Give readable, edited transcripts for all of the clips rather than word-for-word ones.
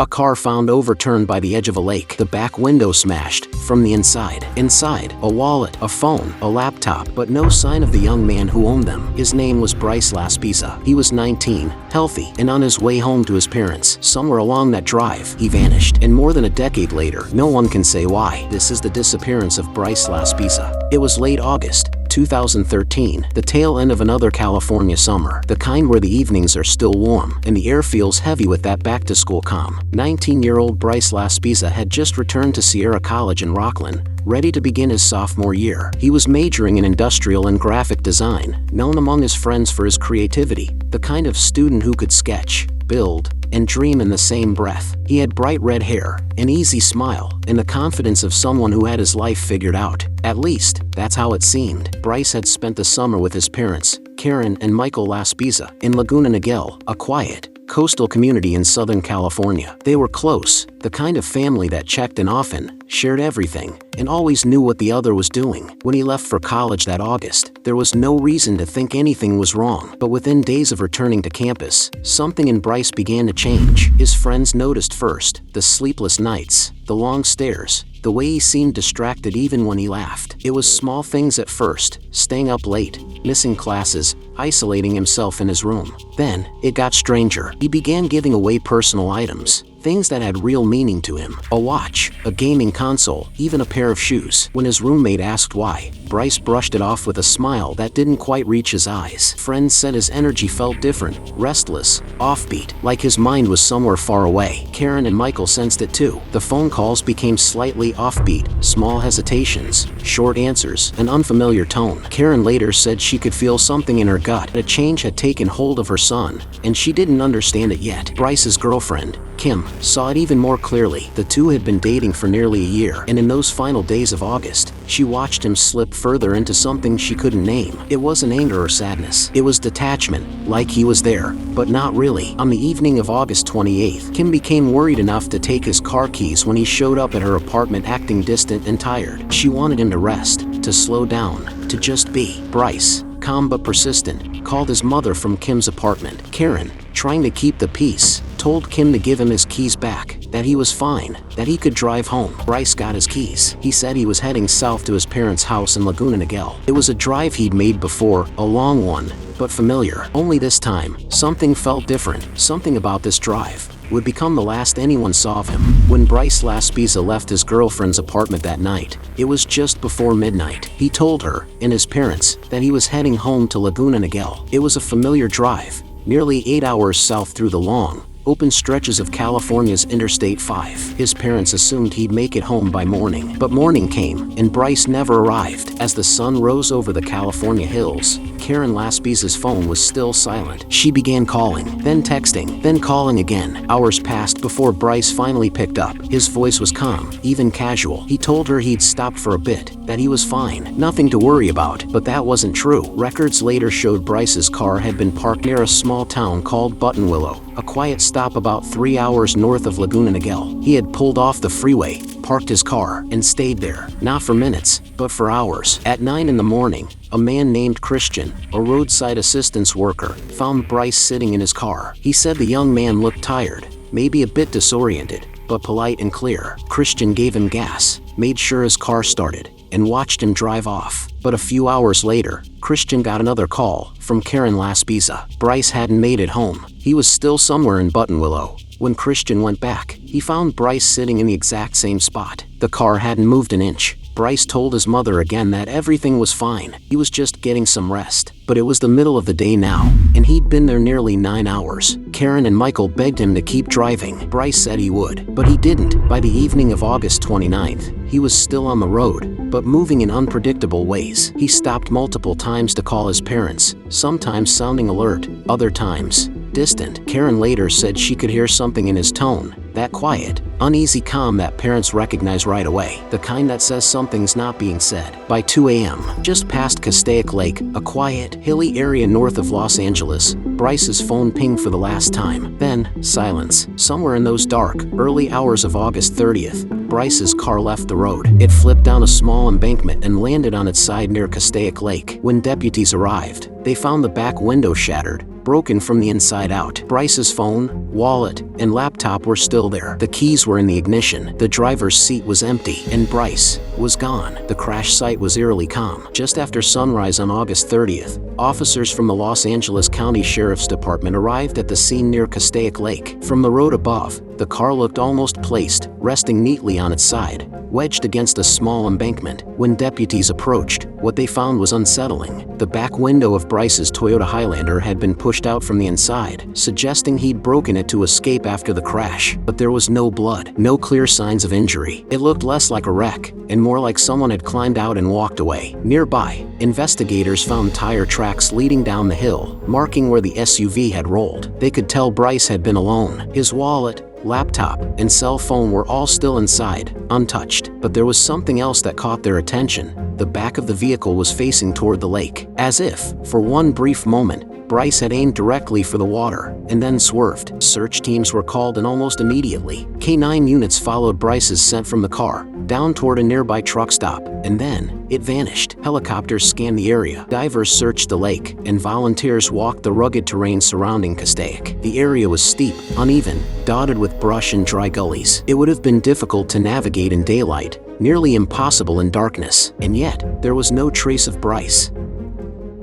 A car found overturned by the edge of a lake. The back window smashed from the inside. Inside, a wallet, a phone, a laptop, but no sign of the young man who owned them. His name was Bryce Laspisa. He was 19, healthy, and on his way home to his parents. Somewhere along that drive, he vanished. And more than a decade later, no one can say why. This is the disappearance of Bryce Laspisa. It was late August 2013, the tail end of another California summer, the kind where the evenings are still warm and the air feels heavy with that back-to-school calm. 19-year-old Bryce Laspisa had just returned to Sierra College in Rockland, ready to begin his sophomore year. He was majoring in industrial and graphic design, known among his friends for his creativity, the kind of student who could sketch, build, and dream in the same breath. He had bright red hair, an easy smile, and the confidence of someone who had his life figured out. At least, that's how it seemed. Bryce had spent the summer with his parents, Karen and Michael Laspisa, in Laguna Niguel, a quiet, coastal community in Southern California. They were close, the kind of family that checked in often, shared everything, and always knew what the other was doing. When he left for college that August, there was no reason to think anything was wrong. But within days of returning to campus, something in Bryce began to change. His friends noticed first, the sleepless nights, the long stares, the way he seemed distracted even when he laughed. It was small things at first, staying up late, missing classes, isolating himself in his room. Then, it got stranger. He began giving away personal items, things that had real meaning to him. A watch, a gaming console, even a pair of shoes. When his roommate asked why, Bryce brushed it off with a smile that didn't quite reach his eyes. Friends said his energy felt different, restless, offbeat, like his mind was somewhere far away. Karen and Michael sensed it too. The phone calls became slightly offbeat, small hesitations, short answers, an unfamiliar tone. Karen later said she could feel something in her gut. A change had taken hold of her son, and she didn't understand it yet. Bryce's girlfriend, Kim, saw it even more clearly. The two had been dating for nearly a year, and in those final days of August, she watched him slip further into something she couldn't name. It wasn't anger or sadness. It was detachment, like he was there, but not really. On the evening of August 28th, Kim became worried enough to take his car keys when he showed up at her apartment acting distant and tired. She wanted him to rest, to slow down, to just be. Bryce, calm but persistent, called his mother from Kim's apartment. Karen, trying to keep the peace, told Kim to give him his keys back, that he was fine, that he could drive home. Bryce got his keys. He said he was heading south to his parents' house in Laguna Niguel. It was a drive he'd made before, a long one, but familiar. Only this time, something felt different. Something about this drive would become the last anyone saw of him. When Bryce Laspisa left his girlfriend's apartment that night, it was just before midnight. He told her, and his parents, that he was heading home to Laguna Niguel. It was a familiar drive, nearly 8 hours south through the long, open stretches of California's Interstate 5. His parents assumed he'd make it home by morning. But morning came, and Bryce never arrived. As the sun rose over the California hills, Karen Laspisa's phone was still silent. She began calling, then texting, then calling again. Hours passed before Bryce finally picked up. His voice was calm, even casual. He told her he'd stopped for a bit, that he was fine, nothing to worry about. But that wasn't true. Records later showed Bryce's car had been parked near a small town called Buttonwillow, a quiet stop about 3 hours north of Laguna Niguel. He had pulled off the freeway, parked his car, and stayed there, not for minutes, but for hours. At 9 in the morning, a man named Christian, a roadside assistance worker, found Bryce sitting in his car. He said the young man looked tired, maybe a bit disoriented, but polite and clear. Christian gave him gas, made sure his car started, and watched him drive off. But a few hours later, Christian got another call from Karen Laspisa. Bryce hadn't made it home. He was still somewhere in Buttonwillow. When Christian went back, he found Bryce sitting in the exact same spot. The car hadn't moved an inch. Bryce told his mother again that everything was fine. He was just getting some rest. But it was the middle of the day now, and he'd been there nearly 9 hours. Karen and Michael begged him to keep driving. Bryce said he would, but he didn't. By the evening of August 29th, he was still on the road, but moving in unpredictable ways. He stopped multiple times to call his parents, sometimes sounding alert, other times distant. Karen later said she could hear something in his tone, that quiet, uneasy calm that parents recognize right away, the kind that says something's not being said. By 2 a.m., just past Castaic Lake, a quiet, hilly area north of Los Angeles, Bryce's phone pinged for the last time. Then, silence. Somewhere in those dark, early hours of August 30th, Bryce's car left the road. It flipped down a small embankment and landed on its side near Castaic Lake. When deputies arrived, they found the back window shattered, broken from the inside out. Bryce's phone, wallet, and laptop were still there. The keys were in the ignition. The driver's seat was empty, and Bryce was gone. The crash site was eerily calm. Just after sunrise on August 30th, officers from the Los Angeles County Sheriff's Department arrived at the scene near Castaic Lake. From the road above, the car looked almost placed, resting neatly on its side, wedged against a small embankment. When deputies approached, what they found was unsettling. The back window of Bryce's Toyota Highlander had been pushed out from the inside, suggesting he'd broken it to escape after the crash. But there was no blood, no clear signs of injury. It looked less like a wreck, and more like someone had climbed out and walked away. Nearby, investigators found tire tracks leading down the hill, marking where the SUV had rolled. They could tell Bryce had been alone. His wallet, laptop, and cell phone were all still inside, untouched. But there was something else that caught their attention. The back of the vehicle was facing toward the lake, as if, for one brief moment, Bryce had aimed directly for the water, and then swerved. Search teams were called, and almost immediately, K9 units followed Bryce's scent from the car, down toward a nearby truck stop, and then, it vanished. Helicopters scanned the area, divers searched the lake, and volunteers walked the rugged terrain surrounding Castaic. The area was steep, uneven, dotted with brush and dry gullies. It would have been difficult to navigate in daylight, nearly impossible in darkness, and yet, there was no trace of Bryce.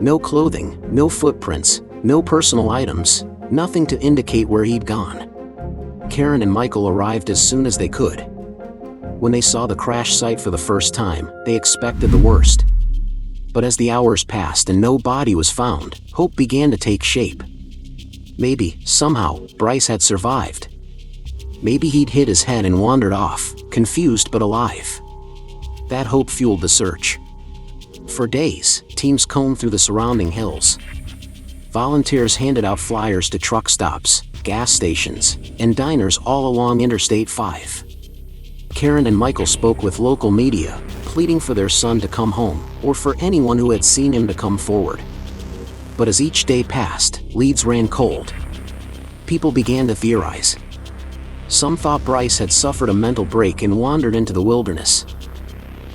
No clothing, no footprints, no personal items, nothing to indicate where he'd gone. Karen and Michael arrived as soon as they could. When they saw the crash site for the first time, they expected the worst. But as the hours passed and no body was found, hope began to take shape. Maybe, somehow, Bryce had survived. Maybe he'd hit his head and wandered off, confused but alive. That hope fueled the search. For days, teams combed through the surrounding hills. Volunteers handed out flyers to truck stops, gas stations, and diners all along Interstate 5. Karen and Michael spoke with local media, pleading for their son to come home, or for anyone who had seen him to come forward. But as each day passed, leads ran cold. People began to theorize. Some thought Bryce had suffered a mental break and wandered into the wilderness.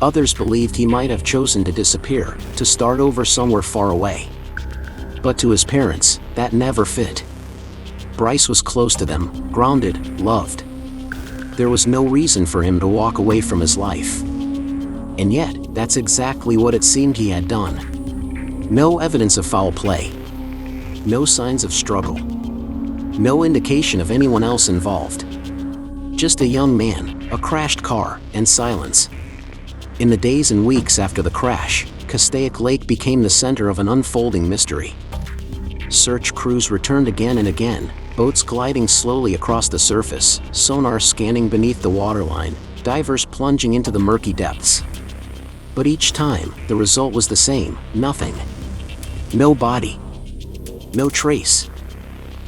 Others believed he might have chosen to disappear, to start over somewhere far away. But to his parents, that never fit. Bryce was close to them, grounded, loved. There was no reason for him to walk away from his life. And yet, that's exactly what it seemed he had done. No evidence of foul play. No signs of struggle. No indication of anyone else involved. Just a young man, a crashed car, and silence. In the days and weeks after the crash, Castaic Lake became the center of an unfolding mystery. Search crews returned again and again, boats gliding slowly across the surface, sonar scanning beneath the waterline, divers plunging into the murky depths. But each time, the result was the same: nothing. No body. No trace.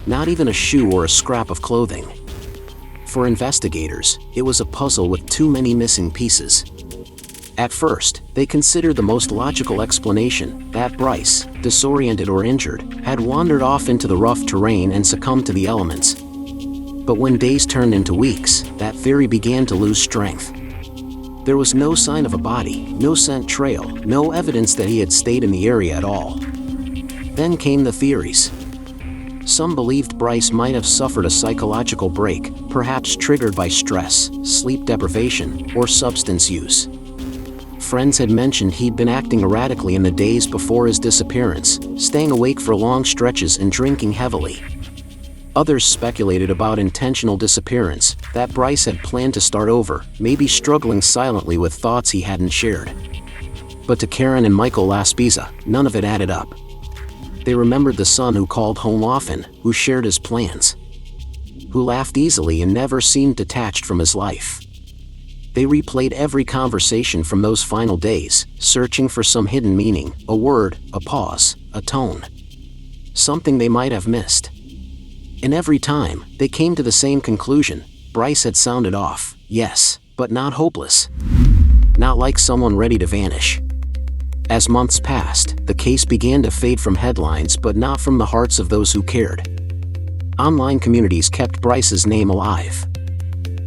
Not even a shoe or a scrap of clothing. For investigators, it was a puzzle with too many missing pieces. At first, they considered the most logical explanation, that Bryce, disoriented or injured, had wandered off into the rough terrain and succumbed to the elements. But when days turned into weeks, that theory began to lose strength. There was no sign of a body, no scent trail, no evidence that he had stayed in the area at all. Then came the theories. Some believed Bryce might have suffered a psychological break, perhaps triggered by stress, sleep deprivation, or substance use. Friends had mentioned he'd been acting erratically in the days before his disappearance, staying awake for long stretches and drinking heavily. Others speculated about intentional disappearance, that Bryce had planned to start over, maybe struggling silently with thoughts he hadn't shared. But to Karen and Michael Laspisa, none of it added up. They remembered the son who called home often, who shared his plans, who laughed easily and never seemed detached from his life. They replayed every conversation from those final days, searching for some hidden meaning, a word, a pause, a tone. Something they might have missed. And every time, they came to the same conclusion: Bryce had sounded off, yes, but not hopeless. Not like someone ready to vanish. As months passed, the case began to fade from headlines but not from the hearts of those who cared. Online communities kept Bryce's name alive,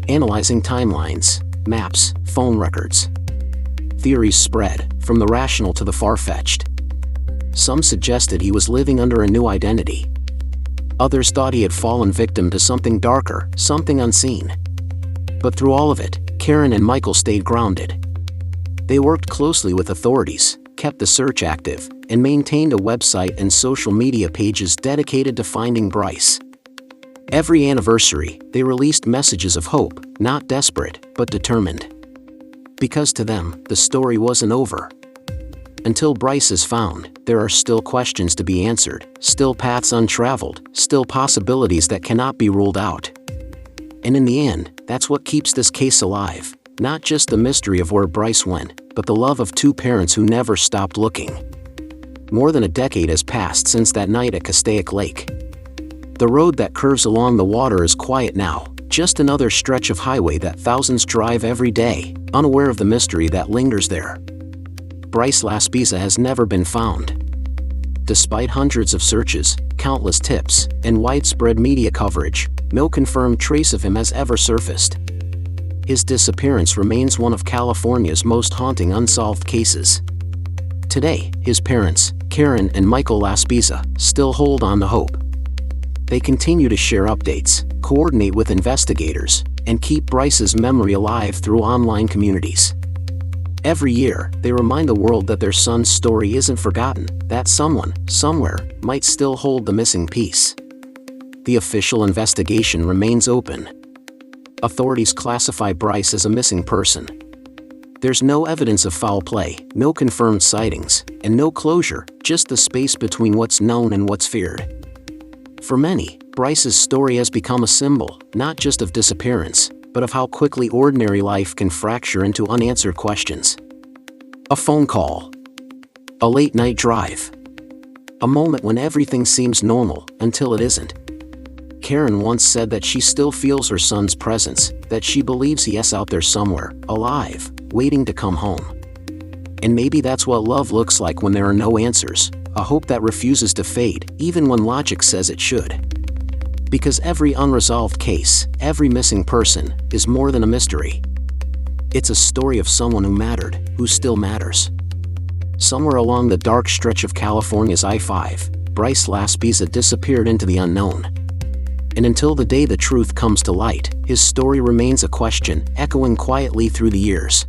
analyzing timelines, maps, phone records. Theories spread, from the rational to the far-fetched. Some suggested he was living under a new identity. Others thought he had fallen victim to something darker, something unseen. But through all of it, Karen and Michael stayed grounded. They worked closely with authorities, kept the search active, and maintained a website and social media pages dedicated to finding Bryce. Every anniversary, they released messages of hope, not desperate, but determined. Because to them, the story wasn't over. Until Bryce is found, there are still questions to be answered, still paths untraveled, still possibilities that cannot be ruled out. And in the end, that's what keeps this case alive. Not just the mystery of where Bryce went, but the love of two parents who never stopped looking. More than a decade has passed since that night at Castaic Lake. The road that curves along the water is quiet now, just another stretch of highway that thousands drive every day, unaware of the mystery that lingers there. Bryce Laspisa has never been found. Despite hundreds of searches, countless tips, and widespread media coverage, no confirmed trace of him has ever surfaced. His disappearance remains one of California's most haunting unsolved cases. Today, his parents, Karen and Michael Laspisa, still hold on to hope. They continue to share updates, coordinate with investigators, and keep Bryce's memory alive through online communities. Every year, they remind the world that their son's story isn't forgotten, that someone, somewhere, might still hold the missing piece. The official investigation remains open. Authorities classify Bryce as a missing person. There's no evidence of foul play, no confirmed sightings, and no closure, just the space between what's known and what's feared. For many, Bryce's story has become a symbol, not just of disappearance, but of how quickly ordinary life can fracture into unanswered questions. A phone call. A late-night drive. A moment when everything seems normal, until it isn't. Karen once said that she still feels her son's presence, that she believes he is out there somewhere, alive, waiting to come home. And maybe that's what love looks like when there are no answers, a hope that refuses to fade, even when logic says it should. Because every unresolved case, every missing person, is more than a mystery. It's a story of someone who mattered, who still matters. Somewhere along the dark stretch of California's I-5, Bryce Laspisa disappeared into the unknown. And until the day the truth comes to light, his story remains a question, echoing quietly through the years.